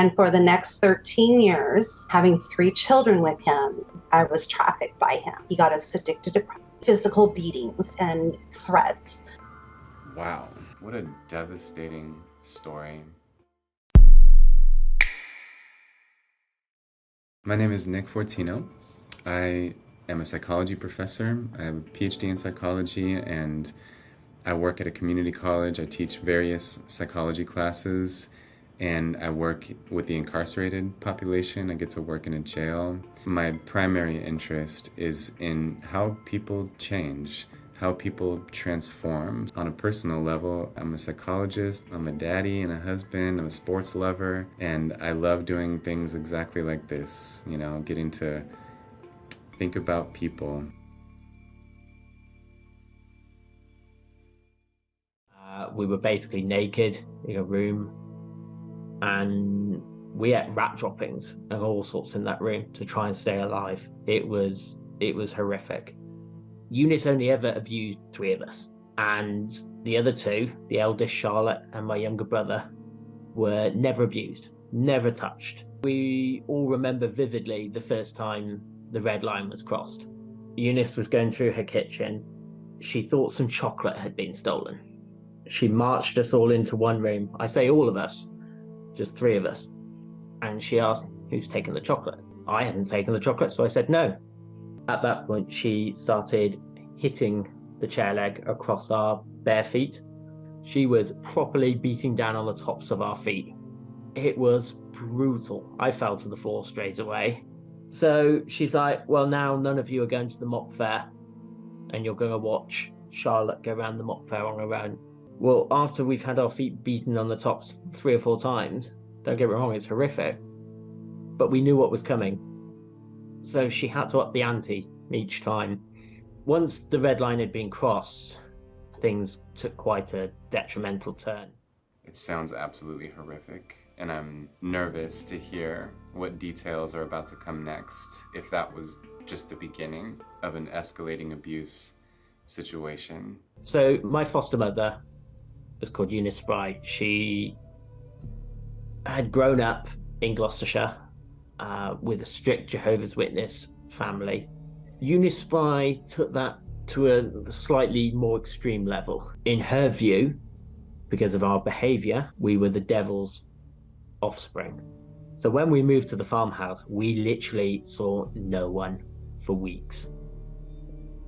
And for the next 13 years, having 3 children with him, I was trafficked by him. He got us addicted to physical beatings and threats. Wow, what a devastating story. My name is Nick Fortino. I am a psychology professor. I have a PhD in psychology, and I work at a community college. I teach various psychology classes, and I work with the incarcerated population. I get to work in a jail. My primary interest is in how people change, how people transform. On a personal level, I'm a psychologist, I'm a daddy and a husband, I'm a sports lover, and I love doing things exactly like this, getting to think about people. We were basically naked in a room, and we ate rat droppings and all sorts in that room to try and stay alive. It was horrific. Unis only ever abused 3 of us, and the other 2, the eldest Charlotte and my younger brother, were never abused, never touched. We all remember vividly the first time the red line was crossed. Unis was going through her kitchen. She thought some chocolate had been stolen. She marched us all into one room. I say all of us, just 3 of us. And she asked, who's taken the chocolate? I hadn't taken the chocolate, so I said no. At that point, she started hitting the chair leg across our bare feet. She was properly beating down on the tops of our feet. It was brutal. I fell to the floor straight away. So she's like, well, now none of you are going to the mock fair, and you're going to watch Charlotte go around the mock fair on her own. Well, after we've had our feet beaten on the tops 3 or 4 times, don't get me wrong, it's horrific, but we knew what was coming. So she had to up the ante each time. Once the red line had been crossed, things took quite a detrimental turn. It sounds absolutely horrific, and I'm nervous to hear what details are about to come next, if that was just the beginning of an escalating abuse situation. So my foster mother was called Unis Spry. She had grown up in Gloucestershire with a strict Jehovah's Witness family. Unis Spry took that to a slightly more extreme level. In her view, because of our behaviour, we were the devil's offspring. So when we moved to the farmhouse, we literally saw no one for weeks.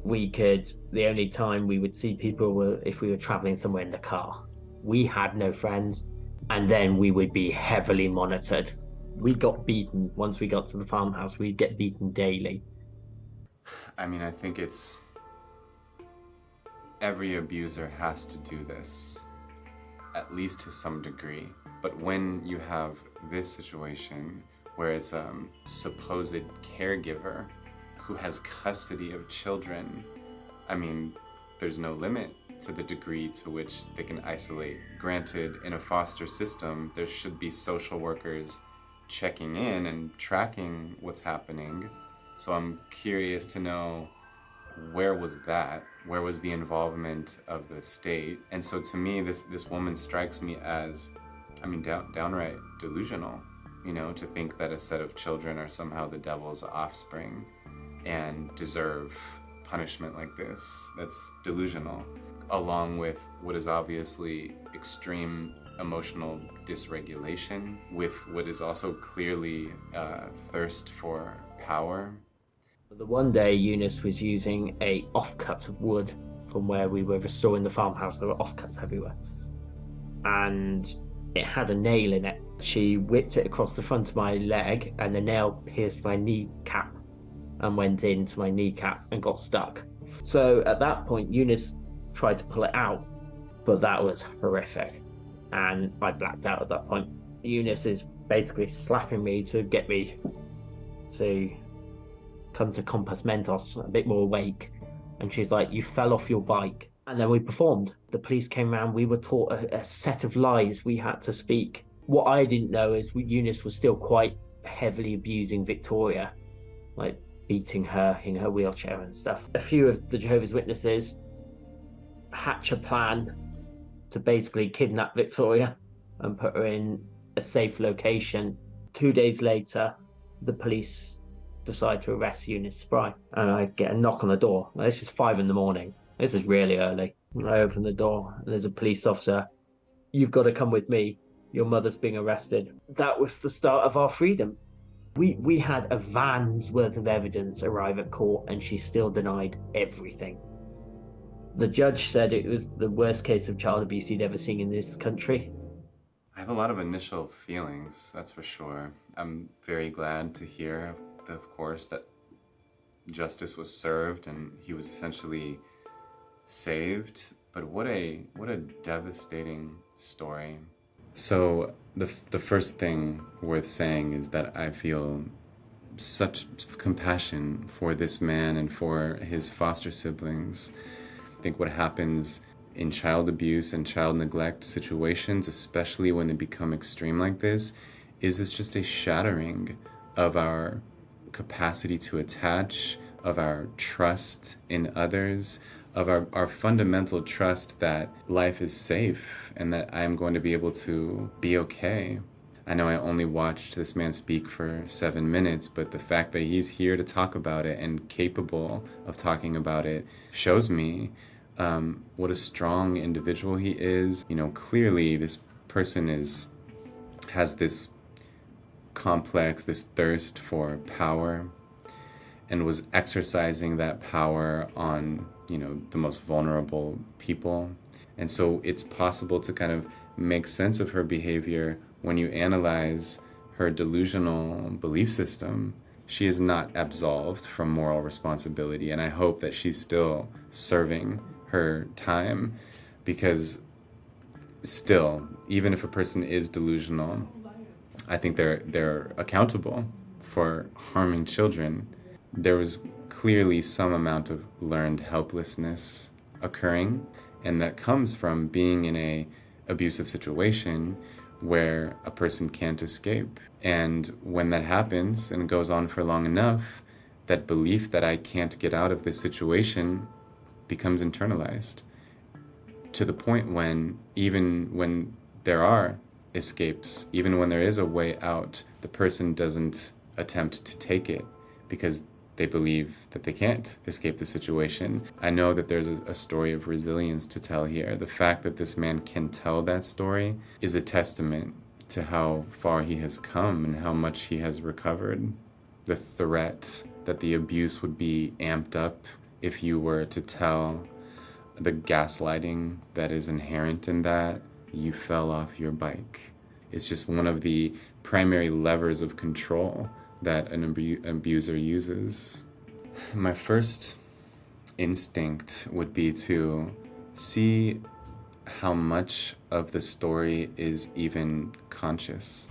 The only time we would see people were if we were traveling somewhere in the car. We had no friends, and then we would be heavily monitored. We got beaten. Once we got to the farmhouse, we'd get beaten daily. I mean, I think every abuser has to do this, at least to some degree. But when you have this situation where it's a supposed caregiver who has custody of children, I mean, there's no limit to the degree to which they can isolate. Granted, in a foster system, there should be social workers checking in and tracking what's happening. So I'm curious to know, where was that? Where was the involvement of the state? And so to me, this woman strikes me as, downright delusional, to think that a set of children are somehow the devil's offspring and deserve punishment like this. That's delusional, along with what is obviously extreme emotional dysregulation, with what is also clearly thirst for power. The one day Unis was using a offcut of wood from where we were restoring the farmhouse. There were offcuts everywhere, and it had a nail in it. She whipped it across the front of my leg, and the nail pierced my kneecap and went into my kneecap and got stuck. So at that point, Unis tried to pull it out, but that was horrific, and I blacked out at that point. Unis is basically slapping me to get me to come to compos mentis, a bit more awake, and she's like, you fell off your bike. And then we performed. The police came around. We were taught a set of lies we had to speak. What I didn't know is Unis was still quite heavily abusing Victoria, like beating her in her wheelchair and stuff. A few of the Jehovah's Witnesses hatch a plan to basically kidnap Victoria and put her in a safe location. 2 days later, the police decide to arrest Unis Spry, and I get a knock on the door. This is 5 a.m. This is really early. I open the door, and there's a police officer. "You've got to come with me. Your mother's being arrested." That was the start of our freedom. We had a van's worth of evidence arrive at court, and she still denied everything. The judge said it was the worst case of child abuse he'd ever seen in this country. I have a lot of initial feelings, that's for sure. I'm very glad to hear, of course, that justice was served and he was essentially saved. But what a devastating story. So the first thing worth saying is that I feel such compassion for this man and for his foster siblings. I think what happens in child abuse and child neglect situations, especially when they become extreme like this, is it's just a shattering of our capacity to attach, of our trust in others, of our fundamental trust that life is safe and that I'm going to be able to be okay. I know I only watched this man speak for 7 minutes, but the fact that he's here to talk about it and capable of talking about it shows me what a strong individual he is. You know, clearly this person has this complex, this thirst for power, and was exercising that power on, you know, the most vulnerable people. And so it's possible to kind of make sense of her behavior when you analyze her delusional belief system. She is not absolved from moral responsibility, and I hope that she's still serving her time, because still, even if a person is delusional, I think they're accountable for harming children. There was clearly some amount of learned helplessness occurring, and that comes from being in a abusive situation where a person can't escape. And when that happens and goes on for long enough, that belief that I can't get out of this situation becomes internalized, to the point when even when there are escapes, even when there is a way out, the person doesn't attempt to take it because they believe that they can't escape the situation. I know that there's a story of resilience to tell here. The fact that this man can tell that story is a testament to how far he has come and how much he has recovered. The threat that the abuse would be amped up if you were to tell, the gaslighting that is inherent in that, you fell off your bike. It's just one of the primary levers of control that an abuser uses. My first instinct would be to see how much of the story is even conscious.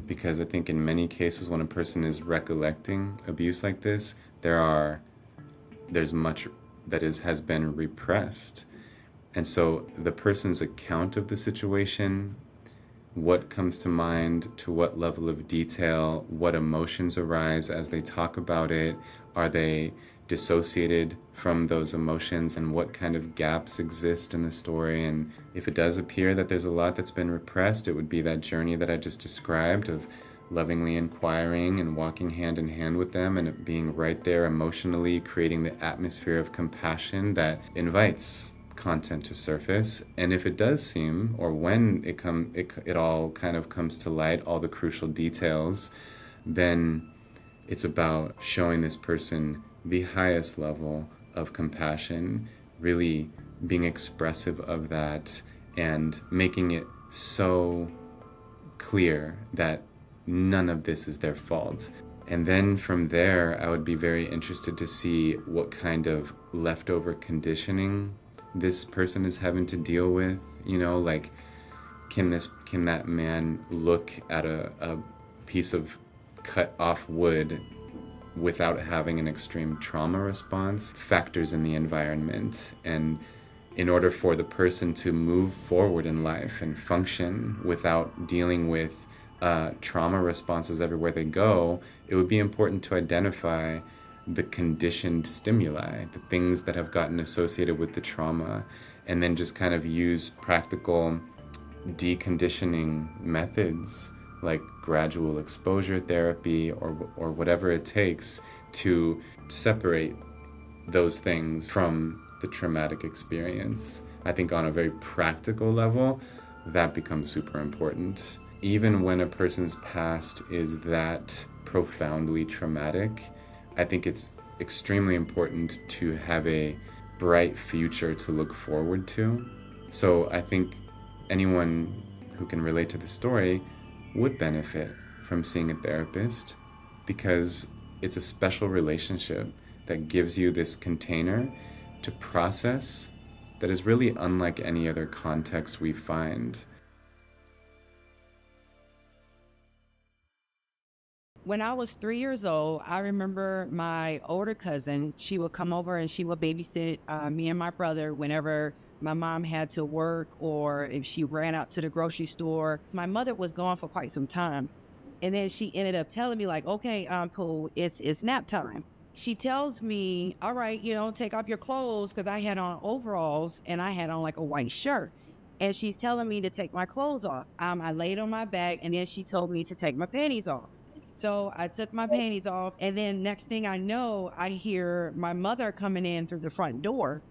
Because I think in many cases when a person is recollecting abuse like this, there's much that has been repressed. And so the person's account of the situation, what comes to mind, to what level of detail, what emotions arise as they talk about it, are they dissociated from those emotions, and what kind of gaps exist in the story. And if it does appear that there's a lot that's been repressed, it would be that journey that I just described of lovingly inquiring and walking hand in hand with them and being right there emotionally, creating the atmosphere of compassion that invites content to surface. And if it does seem, or when it all kind of comes to light, all the crucial details, then it's about showing this person the highest level of compassion, really being expressive of that and making it so clear that none of this is their fault. And then from there, I would be very interested to see what kind of leftover conditioning this person is having to deal with. You know, like, can that man look at a piece of cut off wood without having an extreme trauma response? Factors in the environment. And in order for the person to move forward in life and function without dealing with trauma responses everywhere they go, it would be important to identify the conditioned stimuli, the things that have gotten associated with the trauma, and then just kind of use practical deconditioning methods like gradual exposure therapy or whatever it takes to separate those things from the traumatic experience. I think on a very practical level, that becomes super important. Even when a person's past is that profoundly traumatic, I think it's extremely important to have a bright future to look forward to. So I think anyone who can relate to the story would benefit from seeing a therapist, because it's a special relationship that gives you this container to process that is really unlike any other context we find. When I was 3 years old, I remember my older cousin, she would come over and she would babysit me and my brother whenever my mom had to work or if she ran out to the grocery store. My mother was gone for quite some time. And then she ended up telling me like, okay, Pooh, it's nap time. She tells me, all right, take off your clothes, because I had on overalls and I had on like a white shirt. And she's telling me to take my clothes off. I laid on my back and then she told me to take my panties off. So I took my panties off, and then next thing I know, I hear my mother coming in through the front door,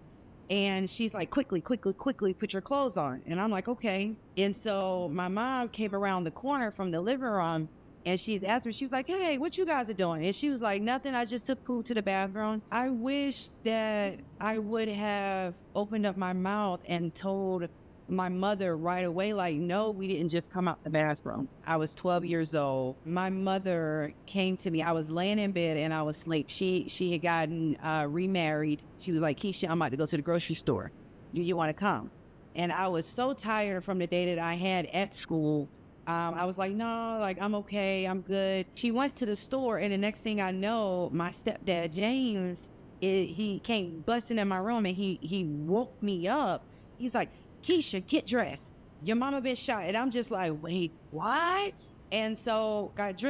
and she's like, quickly, quickly, quickly, put your clothes on. And I'm like, okay. And so my mom came around the corner from the living room, and she's asked me, she was like, hey, what you guys are doing? And she was like, nothing, I just took Pooh to the bathroom. I wish that I would have opened up my mouth and told my mother right away, like, no, we didn't just come out the bathroom. I was 12 years old. My mother came to me. I was laying in bed and I was asleep. She had gotten remarried. She was like, Kesha, I'm about to go to the grocery store. Do you want to come? And I was so tired from the day that I had at school. I was like, no, like, I'm okay, I'm good. She went to the store, and the next thing I know, my stepdad, James, he came busting in my room, and he woke me up. He was like, Kesha, get dressed. Your mama been shot. And I'm just like, wait, what? And so got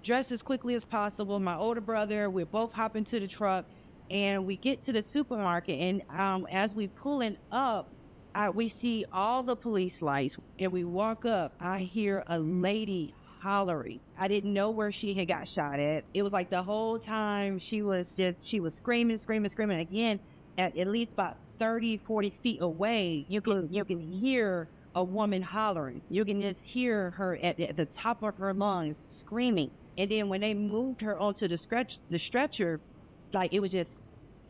dressed as quickly as possible. My older brother, we both hop into the truck, and we get to the supermarket. And as we pulling up, we see all the police lights, and we walk up. I hear a lady hollering. I didn't know where she had got shot at. It was like the whole time she was screaming, screaming, screaming. Again, at least about 30, 40 feet away, you can hear a woman hollering. You can just hear her at the top of her lungs screaming. And then when they moved her onto the stretcher, like, it was just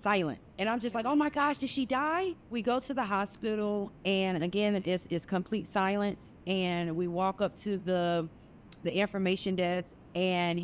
silent. And I'm just like, oh my gosh, did she die? We go to the hospital, and again, it's complete silence. And we walk up to the information desk, and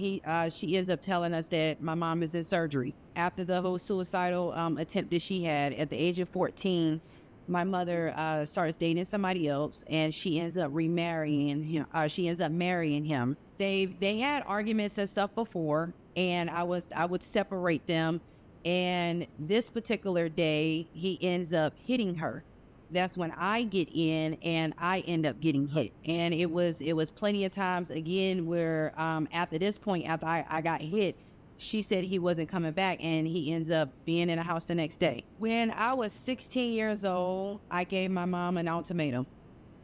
she ends up telling us that my mom is in surgery. After the whole suicidal attempt that she had at the age of 14, my mother starts dating somebody else, and she ends up remarrying him. She ends up marrying him. They had arguments and stuff before, and I would separate them. And this particular day, he ends up hitting her. That's when I get in and I end up getting hit. And it was plenty of times again where after this point, after I got hit, she said he wasn't coming back, and he ends up being in a house the next day. When I was 16 years old, I gave my mom an ultimatum,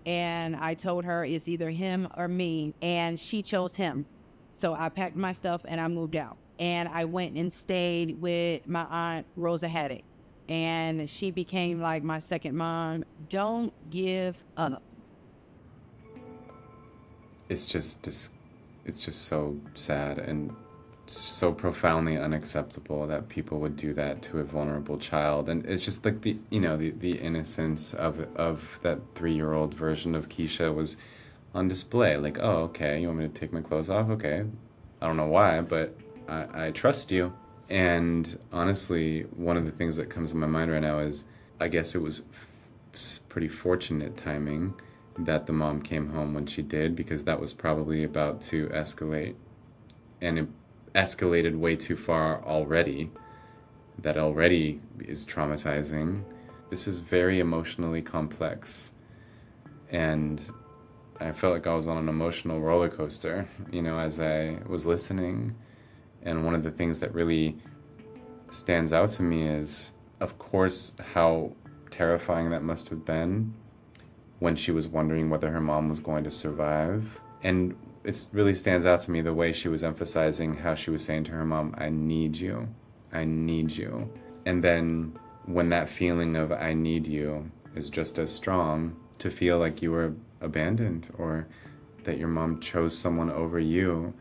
and I told her it's either him or me, and she chose him. So I packed my stuff and I moved out, and I went and stayed with my aunt, Rosa Haddock. And she became like my second mom. Don't give up. It's just so sad and so profoundly unacceptable that people would do that to a vulnerable child. And it's just like the innocence of that 3-year-old version of Kesha was on display. Like, oh, okay, you want me to take my clothes off? Okay. I don't know why, but I trust you. And honestly, one of the things that comes to my mind right now is, I guess it was pretty fortunate timing that the mom came home when she did, because that was probably about to escalate. And it escalated way too far already. That already is traumatizing. This is very emotionally complex. And I felt like I was on an emotional roller coaster, as I was listening. And one of the things that really stands out to me is, of course, how terrifying that must have been when she was wondering whether her mom was going to survive. And It really stands out to me the way she was emphasizing how she was saying to her mom, I need you. I need you. And then when that feeling of I need you is just as strong, to feel like you were abandoned or that your mom chose someone over you,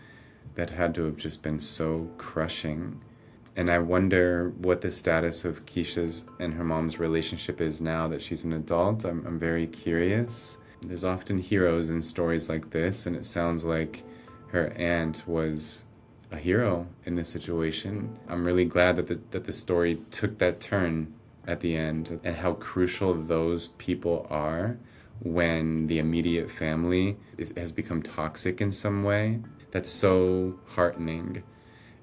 that had to have just been so crushing. And I wonder what the status of Kesha's and her mom's relationship is now that she's an adult. I'm very curious. There's often heroes in stories like this, and it sounds like her aunt was a hero in this situation. I'm really glad that the story took that turn at the end, and how crucial those people are when the immediate family has become toxic in some way. That's so heartening.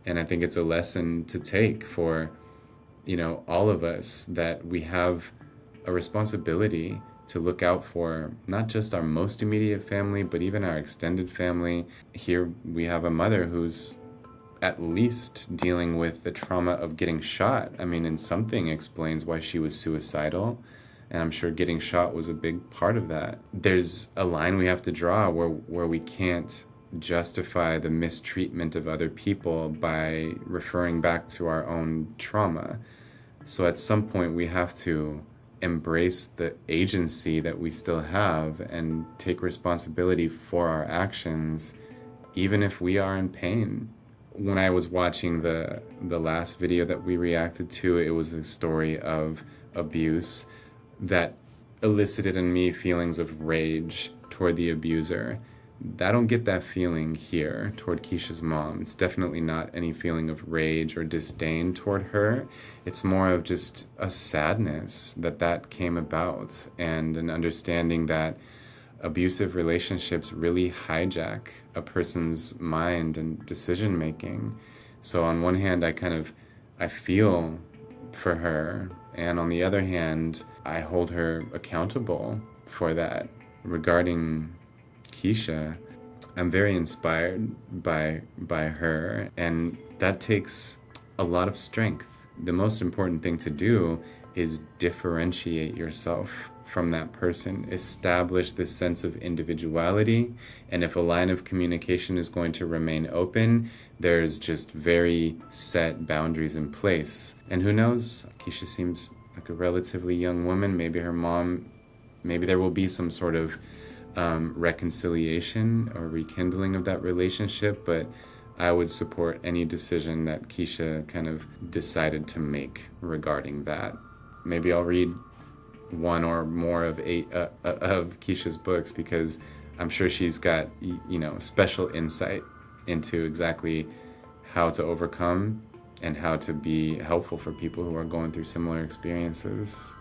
And I think it's a lesson to take for, all of us, that we have a responsibility to look out for not just our most immediate family, but even our extended family. Here we have a mother who's at least dealing with the trauma of getting shot. I mean, and something explains why she was suicidal. And I'm sure getting shot was a big part of that. There's a line we have to draw where we can't justify the mistreatment of other people by referring back to our own trauma. So at some point we have to embrace the agency that we still have and take responsibility for our actions, even if we are in pain. When I was watching the last video that we reacted to, it was a story of abuse that elicited in me feelings of rage toward the abuser. I don't get that feeling here toward Kesha's mom. It's definitely not any feeling of rage or disdain toward her. It's more of just a sadness that came about, and an understanding that abusive relationships really hijack a person's mind and decision making. So on one hand, I feel for her, and on the other hand, I hold her accountable for that. Regarding Kesha, I'm very inspired by her, and that takes a lot of strength. The most important thing to do is differentiate yourself from that person, establish this sense of individuality, and if a line of communication is going to remain open, there's just very set boundaries in place. And who knows, Kesha seems like a relatively young woman. Maybe her mom, maybe there will be some sort of reconciliation or rekindling of that relationship, but I would support any decision that Kesha kind of decided to make regarding that. Maybe I'll read one or more of Kesha's books, because I'm sure she's got special insight into exactly how to overcome and how to be helpful for people who are going through similar experiences.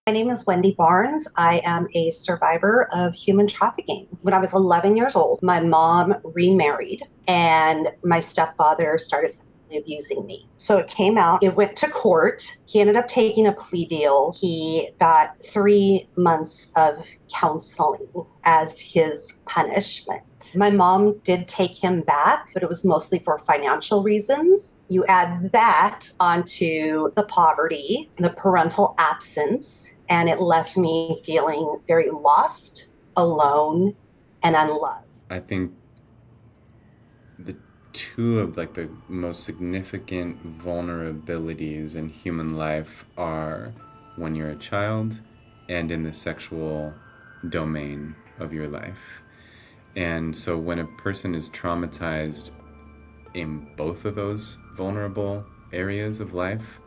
My name is Wendy Barnes. I am a survivor of human trafficking. When I was 11 years old, my mom remarried and my stepfather started abusing me. So it came out, it went to court. He ended up taking a plea deal. He got 3 months of counseling as his punishment. My mom did take him back, but it was mostly for financial reasons. You add that onto the poverty, the parental absence, and it left me feeling very lost, alone, and unloved. I think the two of the most significant vulnerabilities in human life are when you're a child and in the sexual domain of your life. And so when a person is traumatized in both of those vulnerable areas of life,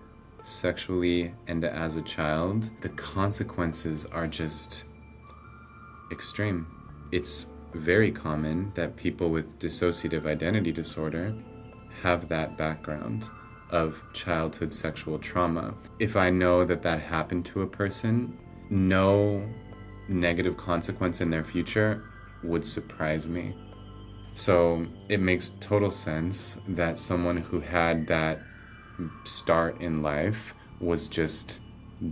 sexually and as a child, the consequences are just extreme. It's very common that people with dissociative identity disorder have that background of childhood sexual trauma. If I know that happened to a person, no negative consequence in their future would surprise me. So it makes total sense that someone who had that start in life was just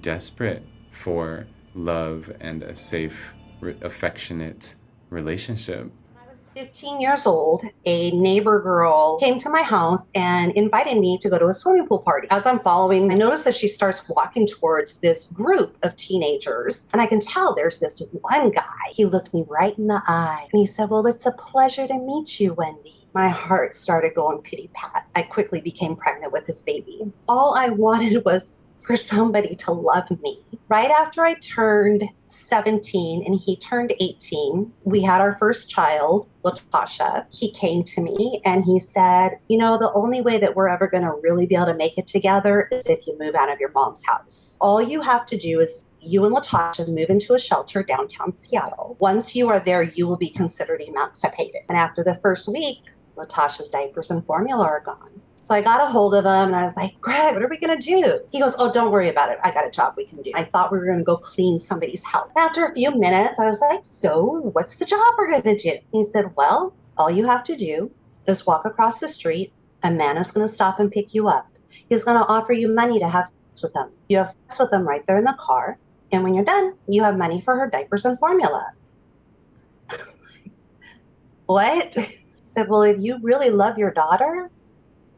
desperate for love and a safe, affectionate relationship. When I was was 15 years old, a neighbor girl came to my house and invited me to go to a swimming pool party. As I'm following, I noticed that she starts walking towards this group of teenagers, and I can tell there's this one guy. He looked me right in the eye, and he said, "Well, it's a pleasure to meet you, Wendy." My heart started going pity-pat. I quickly became pregnant with this baby. All I wanted was for somebody to love me. Right after I turned 17 and he turned 18, we had our first child, Latasha. He came to me and he said, "You know, the only way that we're ever going to really be able to make it together is if you move out of your mom's house. All you have to do is you and Latasha move into a shelter downtown Seattle. Once you are there, you will be considered emancipated." And after the first week, Latasha's diapers and formula are gone. So I got a hold of him and I was like, "Greg, what are we going to do?" He goes, "Oh, don't worry about it. I got a job we can do." I thought we were going to go clean somebody's house. After a few minutes, I was like, "So what's the job we're going to do?" He said, "Well, all you have to do is walk across the street. A man is going to stop and pick you up. He's going to offer you money to have sex with him. You have sex with him right there in the car. And when you're done, you have money for her diapers and formula." What? I said, "Well, if you really love your daughter,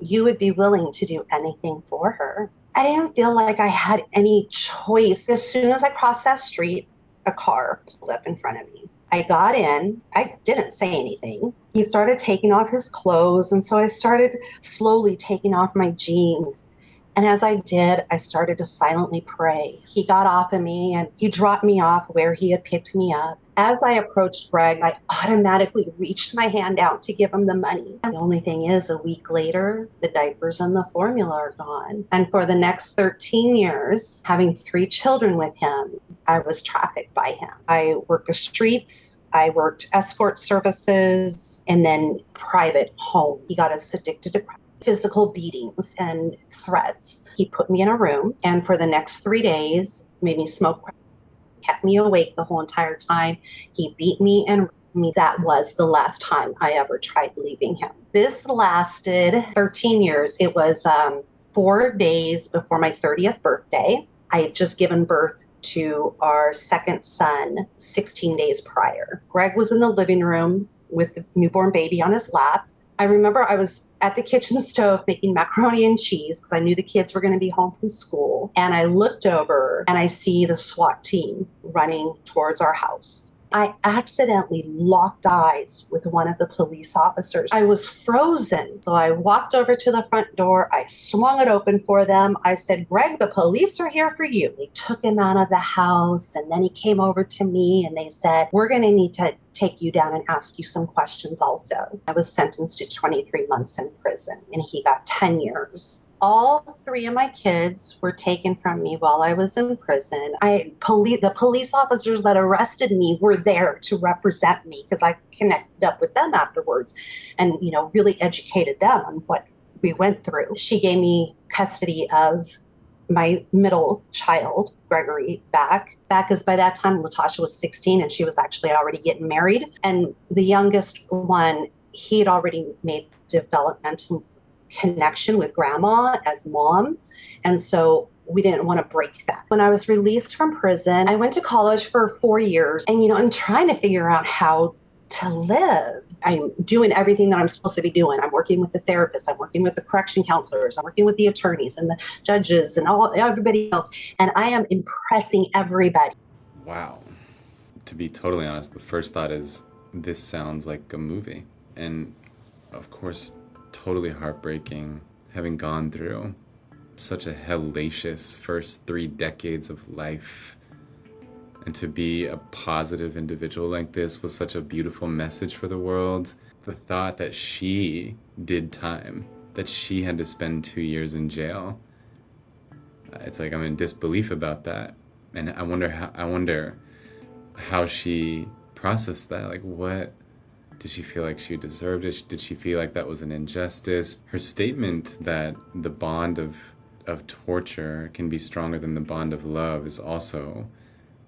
you would be willing to do anything for her." I didn't feel like I had any choice. As soon as I crossed that street, a car pulled up in front of me. I got in. I didn't say anything. He started taking off his clothes, and so I started slowly taking off my jeans. And as I did, I started to silently pray. He got off of me and he dropped me off where he had picked me up. As I approached Greg, I automatically reached my hand out to give him the money. The only thing is, a week later, the diapers and the formula are gone. And for the next 13 years, having 3 children with him, I was trafficked by him. I worked the streets, I worked escort services, and then private home. He got us addicted to physical beatings and threats. He put me in a room, and for the next 3 days, made me smoke, kept me awake the whole entire time. He beat me and raped me. That was the last time I ever tried leaving him. This lasted 13 years. It was 4 days before my 30th birthday. I had just given birth to our second son 16 days prior. Greg was in the living room with the newborn baby on his lap. I remember I was at the kitchen stove making macaroni and cheese because I knew the kids were going to be home from school. And I looked over and I see the SWAT team running towards our house. I accidentally locked eyes with one of the police officers. I was frozen. So I walked over to the front door. I swung it open for them. I said, "Greg, the police are here for you." They took him out of the house, and then he came over to me and they said, "We're going to need to take you down and ask you some questions also." I was sentenced to 23 months in prison and he got 10 years. All 3 of my kids were taken from me while I was in prison. The police officers that arrested me were there to represent me because I connected up with them afterwards and, really educated them on what we went through. She gave me custody of my middle child, Gregory, back because by that time Latasha was 16 and she was actually already getting married. And the youngest one, he had already made developmental connection with grandma as mom. And so we didn't want to break that. When I was released from prison, I went to college for 4 years and, I'm trying to figure out how to live. I'm doing everything that I'm supposed to be doing. I'm working with the therapists. I'm working with the correction counselors. I'm working with the attorneys and the judges and everybody else. And I am impressing everybody. Wow. To be totally honest, the first thought is this sounds like a movie. And of course, totally heartbreaking, having gone through such a hellacious first 3 decades of life. And to be a positive individual like this was such a beautiful message for the world. The thought that she did time, that she had to spend 2 years in jail, it's like I'm in disbelief about that. And I wonder how she processed that. Like, what did she feel like she deserved it? Did she feel like that was an injustice? Her statement that the bond of torture can be stronger than the bond of love is also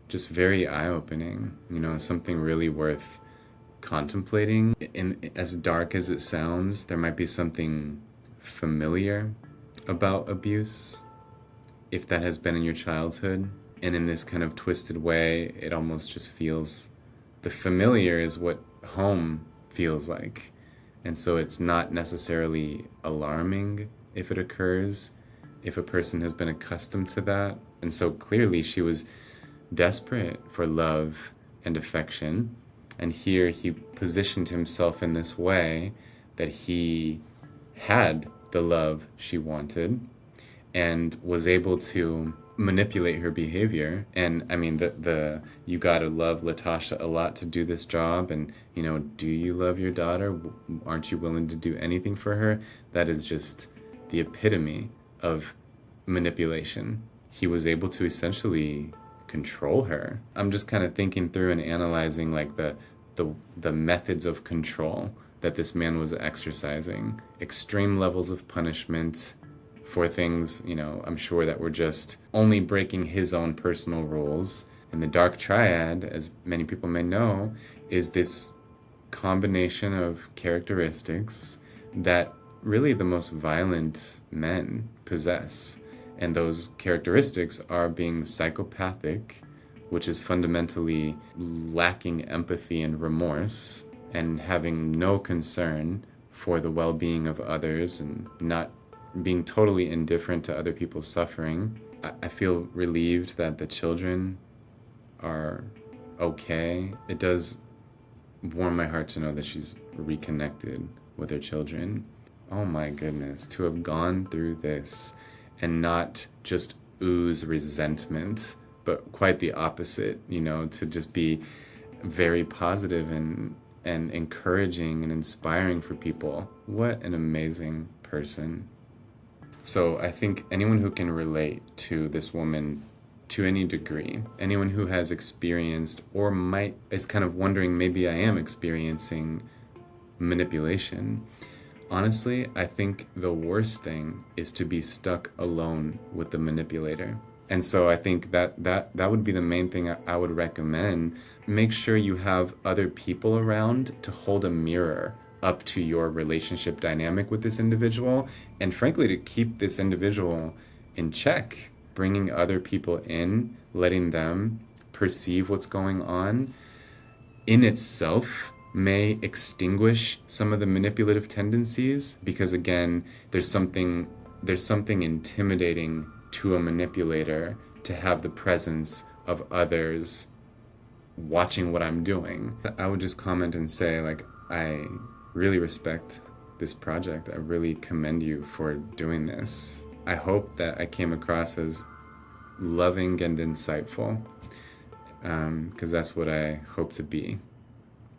just very eye-opening, something really worth contemplating. And as dark as it sounds, there might be something familiar about abuse, if that has been in your childhood. And in this kind of twisted way, it almost just feels the familiar is what home feels like. And so it's not necessarily alarming if it occurs, if a person has been accustomed to that. And so clearly she was desperate for love and affection. And here he positioned himself in this way that he had the love she wanted and was able to manipulate her behavior. And I mean, the you gotta love Latasha a lot to do this job. And, you know, do you love your daughter? Aren't you willing to do anything for her? That is just the epitome of manipulation. He was able to essentially control her. I'm just kind of thinking through and analyzing like the methods of control that this man was exercising. Extreme levels of punishment for things, you know, I'm sure that were just only breaking his own personal rules. And the dark triad, as many people may know, is this combination of characteristics that really the most violent men possess. And those characteristics are being psychopathic, which is fundamentally lacking empathy and remorse, and having no concern for the well-being of others, and not being totally indifferent to other people's suffering. I feel relieved that the children are okay. It does warm my heart to know that she's reconnected with her children. Oh my goodness, to have gone through this and not just ooze resentment, but quite the opposite, you know, to just be very positive and encouraging and inspiring for people. What an amazing person. So I think anyone who can relate to this woman to any degree, anyone who has experienced or is kind of wondering, maybe I am experiencing manipulation. Honestly, I think the worst thing is to be stuck alone with the manipulator. And so I think that would be the main thing I would recommend. Make sure you have other people around to hold a mirror up to your relationship dynamic with this individual, and frankly, to keep this individual in check. Bringing other people in, letting them perceive what's going on, in itself may extinguish some of the manipulative tendencies, because again, there's something intimidating to a manipulator to have the presence of others watching what I'm doing. I would just comment and say, like, I really respect this project. I really commend you for doing this. I hope that I came across as loving and insightful, because that's what I hope to be.